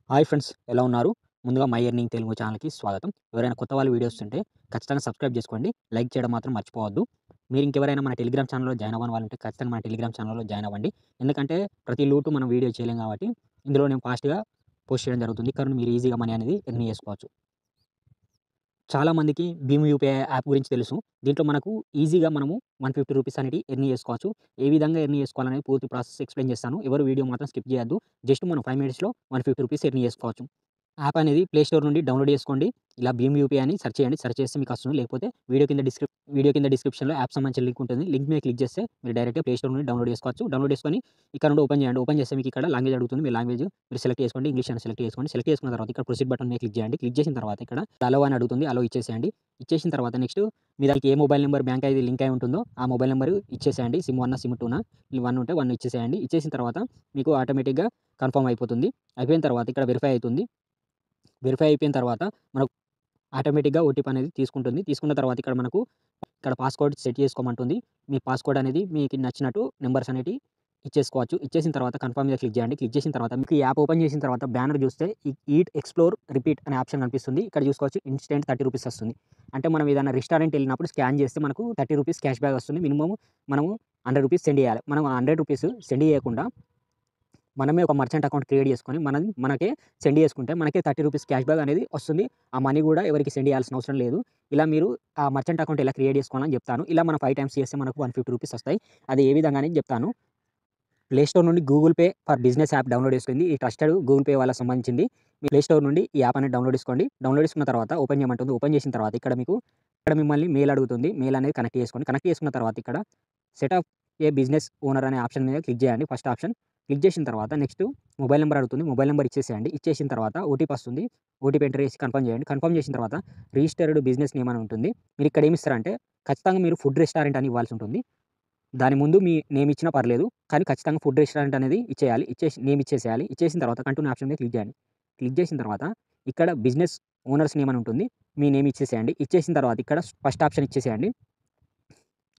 Hi friends, ఎలా ఉన్నారు? ముందుగా మై ఎర్నింగ్ తెలుగు ఛానల్‌కి స్వాగతం. ఎవరైనా కొత్త వాళ్ళు వీడియోస్ ఉంటే ఖచ్చితంగా సబ్స్క్రైబ్ చేసుకోండి. లైక్ చేయడం మాత్రం మర్చిపోవద్దు. మీరు ఇంకెవరైనా మన టెలిగ్రామ్ ఛానల్‌లో జాయిన్ అవ్వని వాళ్ళుంటే ఖచ్చితంగా మన టెలిగ్రామ్ ఛానల్‌లో జాయిన్ అవ్వండి. ఎందుకంటే ప్రతి లోటు మనం వీడియో చేయలేం కాబట్టి ఇందులో నేను ఫాస్ట్‌గా పోస్ట్ చేయడం జరుగుతుంది. కానీ మీరు ఈజీగా మనీ అనేది ఎర్న్ చేసుకోవచ్చు. చాలామందికి భీమ్ యూపీఐ యాప్ గురించి తెలుసు. దీంట్లో మనకు ఈజీగా మనము రూ. 150 అనేటివి ఎర్న్ చేసుకోవచ్చు. ఏ విధంగా ఎర్న్ చేసుకోవాలనేది పూర్తి ప్రాసెస్ ఎక్స్‌ప్లెయిన్ చేస్తాను. ఎవరు వీడియో మాత్రం స్కిప్ చేయొద్దు. జస్ట్ మనం 5 మినిట్స్‌లో రూ. 150 ఎర్న్ చేసుకోవచ్చు. యాప్ అనేది ప్లే స్టోర్ నుండి డౌన్‌లోడ్ చేసుకోండి. ఇలా భీమ్ యూపీఐ అని సెర్చ్ చేయండి. సెర్చ్ చేస్తే మీకు వస్తుంది. లేకపోతే వీడియో కింద డిస్క్రిప్షన్‌లో యాప్ సంబంధించిన లింక్ ఉంటుంది. లింక్ మీద క్లిక్ చేస్తే మీరు డైరెక్ట్‌గా ప్లే స్టోర్ నుండి డౌన్‌లోడ్ చేసుకోవచ్చు. డౌన్‌లోడ్ చేసుకొని ఇక్కడ నుండి ఓపెన్ చేయండి. ఓపెన్ చేస్తే మీకు ఇక్కడ లాంగ్వేజ్ అడుగుతుంది. మీ లాంగ్వేజ్ మీరు సెలెక్ట్ చేసుకోండి. ఇంగ్లీష్ అని సెలెక్ట్ చేసుకోండి. సెలెక్ట్ చేసుకున్న తర్వాత ఇక్కడ ప్రొసీడ్ బటన్ మీద క్లిక్ చేయండి. క్లిక్ చేసిన తర్వాత ఇక్కడ అలో అని అడుగుతుంది. అలో ఇచ్చేసేయండి. ఇచ్చేసిన తర్వాత నెక్స్ట్ మీ దానికి ఏ mobile number bank ID link అయి ఉంటుందో ఆ మొబైల్ నంబర్ ఇచ్చేసేయండి. సిమ్ 1 సిమ్ 2 1 ఉంటే 1 ఇచ్చేసేయండి. ఇచ్చేసిన తర్వాత మీకు ఆటోమేటిక్‌గా కన్ఫర్మ్ అయిపోతుంది. అయిపోయిన తర్వాత ఇక్కడ వెరిఫై అవుతుంది. వెరిఫై అయిపోయిన తర్వాత మనకు ఆటోమేటిక్‌గా ఓటీపీ అనేది తీసుకుంటుంది. తీసుకున్న తర్వాత ఇక్కడ పాస్‌వర్డ్ సెట్ చేసుకోమంటుంది. మీ పాస్‌వర్డ్ అనేది మీకు నచ్చినట్టు నంబర్స్ అనేటివి ఇచ్చేసుకోవచ్చు. ఇచ్చేసిన తర్వాత కన్ఫర్మ్ మీద క్లిక్ చేయండి. క్లిక్ చేసిన తర్వాత మీకు ఈ యాప్ ఓపెన్ చేసిన తర్వాత బ్యానర్ చూస్తే ఈట్, ఎక్స్‌ప్లోర్, రిపీట్ అనే ఆప్షన్ కనిపిస్తుంది. ఇక్కడ చూసుకోవచ్చు ఇన్‌స్టెంట్ రూ. 30 వస్తుంది. అంటే మనం ఏదైనా రెస్టారెంట్ ఎళ్ళినప్పుడు స్కాన్ చేస్తే మనకు రూ. 30 క్యాష్ బ్యాక్ వస్తుంది. మినిమమ్ మనము రూ. 100 సెండ్ చేయాలి. మనం ఆ రూ. 100 సెండ్ చేయకుండా మనమే ఒక మర్చెంట్ అకౌంట్ క్రియేట్ చేసుకొని మనకే సెండ్ చేసుకుంటే మనకే రూ. 30 క్యాష్ బ్యాక్ అనేది వస్తుంది. ఆ మనీ కూడా ఎవరికీ సెండ్ చేయాల్సిన అవసరం లేదు. ఇలా మీరు ఆ మర్చెంట్ అకౌంట్ ఎలా క్రియేట్ చేసుకోవాలని చెప్తాను. ఇలా మనం 5 టైమ్స్ చేస్తే మనకు రూ. 150 వస్తాయి. అది ఏ విధంగా అనేది చెప్తాను. ప్లే స్టోర్ నుండి Google pay for business app download చేసుకుంది. ఈ ట్రస్టెడ్ గూగుల్ పే వాళ్ళకి సంబంధించింది. మీ ప్లే స్టోర్ నుండి ఈ యాప్ అనేది డౌన్‌లోడ్ చేసుకోండి. డౌన్‌లోడ్ చేసుకున్న తర్వాత ఓపెన్ చేయమంటుంది. ఓపెన్ చేసిన తర్వాత ఇక్కడ మిమ్మల్ని మెయిల్ అడుగుతుంది. మెయిల్ అనేది కనెక్ట్ చేసుకోండి. కనెక్ట్ చేసుకున్న తర్వాత ఇక్కడ సెటప్ ఏ బిజినెస్ ఓనర్ అనే ఆప్షన్ మీద క్లిక్ చేయండి. ఫస్ట్ ఆప్షన్ క్లిక్ చేసిన తర్వాత నెక్స్ట్ మొబైల్ నంబర్ అడుగుతుంది. మొబైల్ నంబర్ ఇచ్చేసేయండి. ఇచ్చేసిన తర్వాత ఓటీపీ వస్తుంది. ఓటీపీ ఎంటర్ చేసి కన్ఫర్మ్ చేయండి. కన్ఫర్మ్ చేసిన తర్వాత రిజిస్టర్డ్ బిజినెస్ నేమ్ అని ఉంటుంది. మీరు ఇక్కడ ఏమి ఇస్తారంటే ఖచ్చితంగా మీరు ఫుడ్ రెస్టారెంట్ అని ఇవ్వాల్సి ఉంటుంది. దాని ముందు మీ నేమ్ ఇచ్చినా పర్లేదు. కానీ ఖచ్చితంగా ఫుడ్ రెస్టారెంట్ అనేది ఇచ్చేయాలి. నేమ్ ఇచ్చేసేయాలి. ఇచ్చేసిన తర్వాత కంటిన్యూ ఆప్షన్ మీద క్లిక్ చేయండి. క్లిక్ చేసిన తర్వాత ఇక్కడ బిజినెస్ ఓనర్స్ నేమ్ అని ఉంటుంది. మీ నేమ్ ఇచ్చేసేయండి. ఇచ్చేసిన తర్వాత ఇక్కడ ఫస్ట్ ఆప్షన్ ఇచ్చేసేయండి.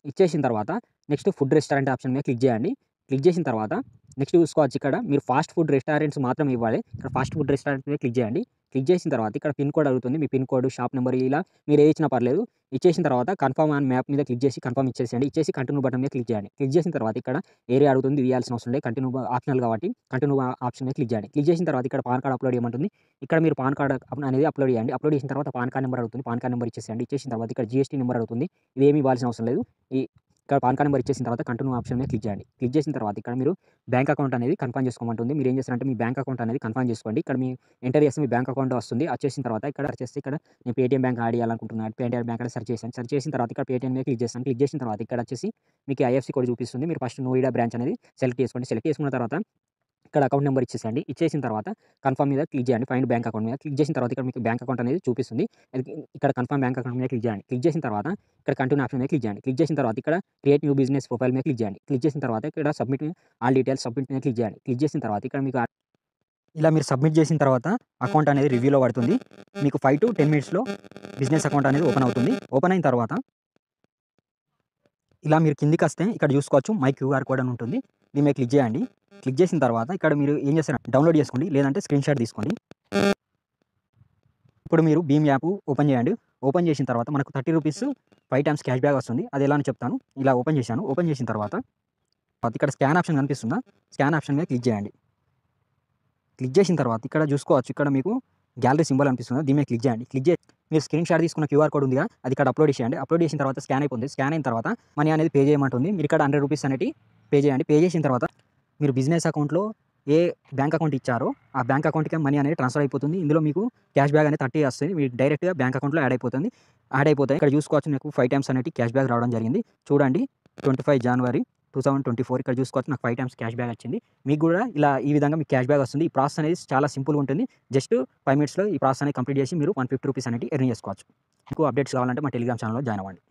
ఇచ్చేసిన తర్వాత నెక్స్ట్ ఫుడ్ రెస్టారెంట్ ఆప్షన్ మీద క్లిక్ చేయండి. క్లిక్ చేసిన తర్వాత నెక్స్ట్ చూసుకోవచ్చు ఇక్కడ మీరు ఫాస్ట్ ఫుడ్ రెస్టారెంట్స్ మాత్రమే ఇవ్వాలి. ఇక్కడ ఫాస్ట్ ఫుడ్ రెస్టారెంట్ మీద క్లిక్ చేయండి. క్లిక్ చేసిన తర్వాత ఇక్కడ పిన్ కోడ్ అడుగుతుంది. మీ పిన్ కోడ్, షాప్ నెంబర్ ఇలా మీరు ఏది ఇచ్చినా పర్లేదు. ఇచ్చేసిన తర్వాత కన్ఫర్మ్ ఆన్ మ్యాప్ మీద క్లిక్ చేసి కన్ఫర్మ్ ఇచ్చేసేయండి. ఇచ్చేసి కంటిన్యూ బటన్ మీద క్లిక్ చేయండి. క్లిక్ చేసిన తర్వాత ఇక్కడ ఏరియా అడుగుతుంది. ఇది ఇయ్యాల్సిన అవసరం లేదు. కంటిన్యూ ఆప్షనల్ కాబట్టి కంటిన్యూ ఆప్షన్ మీద క్లిక్ చేయండి. క్లిక్ చేసిన తర్వాత ఇక్కడ పాన్ కార్డ్ అప్లోడ్ చేయమంటుంది. ఇక్కడ మీరు పాన్ కార్డ్ అనేది అప్లోడ్ చేయండి. అప్లోడ్ చేసిన తర్వాత పాన్ కార్డ్ నెంబర్ అడుగుతుంది. పాన్ కార్డ్ నెంబర్ ఇచ్చేసేయండి. ఇచ్చేసిన తర్వాత ఇక్కడ జీఎస్టీ నెంబర్ అడుగుతుంది. ఇదేమి ఇవ్వాల్సిన అవసరం లేదు. ఇక్కడ పాన్ కార్డ్ నెంబర్ ఇచ్చేసిన తర్వాత కంటిన్యూ ఆప్షన్ మీద క్లిక్ చేయండి. క్లిక్ చేసిన తర్వాత ఇక్కడ మీరు బ్యాంక్ అకౌంట్ అనేది కన్ఫర్మ్ చేసుకోమంటుంది. మీరు ఏం చేస్తారంటే మీ బ్యాంక్ అకౌంట్ అనేది కన్ఫర్మ్ చేసుకోండి. ఇక్కడ మీ ఎంటర్ చేస్తే మీ బ్యాంక్ అకౌంట్ వస్తుంది. వచ్చేసిన తర్వాత ఇక్కడ నేను పేటీఎం బ్యాంక్ యాడ్ చేయాలనుకుంటున్నాను. పేటీఎం బ్యాంక్ అని సెర్చ్ చేశాను. సెర్చ్ చేసిన తర్వాత ఇక్కడ పేటీఎం మీద క్లిక్ చేస్తాను. క్లిక్ చేసిన తర్వాత ఇక్కడ వచ్చేసి మీకు ఐఎఫ్ఎస్‌సి కోడ్ చూపిస్తుంది. మీరు ఫస్ట్ నోయిడా బ్రాంచ్ అనేది సెలెక్ట్ చేసుకోండి. సెలెక్ట్ చేసుకున్న తర్వాత ఇక్కడ అకౌంట్ నెంబర్ ఇచ్చేసేయండి. ఇచ్చేసిన తర్వాత కన్ఫర్మ్ మీద క్లిక్ చేయండి. ఫైండ్ బ్యాంక్ అకౌంట్ మీద క్లిక్ చేసిన తర్వాత ఇక్కడ మీకు బ్యాంక్ అకౌంట్ అనేది చూపిస్తుంది. ఇక్కడ కన్ఫర్మ్ బ్యాంక్ అకౌంట్ మీద క్లిక్ చేయండి. క్లిక్ చేసిన తర్వాత ఇక్కడ కంటిన్యూ ఆప్షన్ మీద క్లిక్ చేయండి. క్లిక్ చేసిన తర్వాత ఇక్కడ క్రియేట్ న్యూ బిజినెస్ ప్రొఫైల్ మీద క్లిక్ చేయండి. క్లిక్ చేసిన తర్వాత ఇక్కడ సబ్మిట్ ఆల్ డీటెయిల్స్ సబ్మిట్ మీద క్లిక్ చేయండి. క్లిక్ చేసిన తర్వాత ఇక్కడ మీకు ఇలా మీరు సబ్మిట్ చేసిన తర్వాత అకౌంట్ అనేది రివ్యూలో పడుతుంది. మీకు 5-10 మినిట్స్‌లో బిజినెస్ అకౌంట్ అనేది ఓపెన్ అవుతుంది. ఓపెన్ అయిన తర్వాత ఇలా మీరు కిందికొస్తే ఇక్కడ చూసుకోవచ్చు మై క్యూఆర్ కోడ్ అని ఉంటుంది. దీని మీద క్లిక్ చేయండి. క్లిక్ చేసిన తర్వాత ఇక్కడ మీరు ఏం చేస్తారంటే డౌన్‌లోడ్ చేసుకోండి. లేదంటే స్క్రీన్‌షాట్ తీసుకోండి. ఇప్పుడు మీరు భీమ్ యాప్ ఓపెన్ చేయండి. ఓపెన్ చేసిన తర్వాత మనకు రూ. 5 టైమ్స్ క్యాష్ బ్యాక్ వస్తుంది. అది ఎలా అని చెప్తాను. ఇలా ఓపెన్ చేశాను. ఓపెన్ చేసిన తర్వాత ఇక్కడ స్కాన్ ఆప్షన్ కనిపిస్తుందా? స్కాన్ ఆప్షన్ మీద క్లిక్ చేయండి. క్లిక్ చేసిన తర్వాత ఇక్కడ చూసుకోవచ్చు. ఇక్కడ మీకు గ్యాలరీ సింబల్ అనిపిస్తుంది. దీని మీద క్లిక్ చేయండి. మీరు స్క్రీన్‌షాట్ తీసుకున్న క్యూఆర్ కోడ్ ఉందిగా అది ఇక్కడ అప్లోడ్ చేసేయండి. అప్లోడ్ చేసిన తర్వాత స్కాన్ అయిపోతుంది. స్కాన్ అయిన తర్వాత మనీ అనేది పే చేయమంటుంది. మీరు ఇక్కడ రూ. 100 అనేటివి పే చేయండి. పే చేసిన తర్వాత మీరు బిజినెస్ అకౌంట్‌లో ఏ బ్యాంక్ అకౌంట్ ఇచ్చారో ఆ బ్యాంక్ అకౌంట్‌కి మనీ అనేది ట్రాన్స్‌ఫర్ అయిపోతుంది. ఇందులో మీకు క్యాష్ బ్యాక్ అనేది 30 వస్తుంది. మీకు డైరెక్ట్‌గా బ్యాంక్ అకౌంట్‌లో యాడ్ అయిపోతాయి. ఇక్కడ చూసుకోవచ్చు నాకు 5 టైమ్స్ అనేటివి క్యాష్ బ్యాక్ రావడం జరిగింది. చూడండి 25 జనవరి 2024 ఇక్కడ చూసుకోవచ్చు నాకు 5 టైమ్స్ క్యాష్ బ్యాక్ వచ్చింది. మీకు కూడా ఈ విధంగా మీకు క్యాష్ బ్యాక్ వస్తుంది. ఈ ప్రాసెస్ అనేది చాలా సింపుల్‌గా ఉంటుంది. జస్ట్ 5 మినిట్స్‌లో ఈ ప్రాసెస్ అనేది కంప్లీట్ చేసి మీరు రూ. 150 అనేటివి ఎర్న్ చేసుకోవచ్చు. మీకు అప్డేట్స్ కావాలంటే మా టెలిగ్రామ్ ఛానెల్‌లో జాయిన్ అవ్వండి.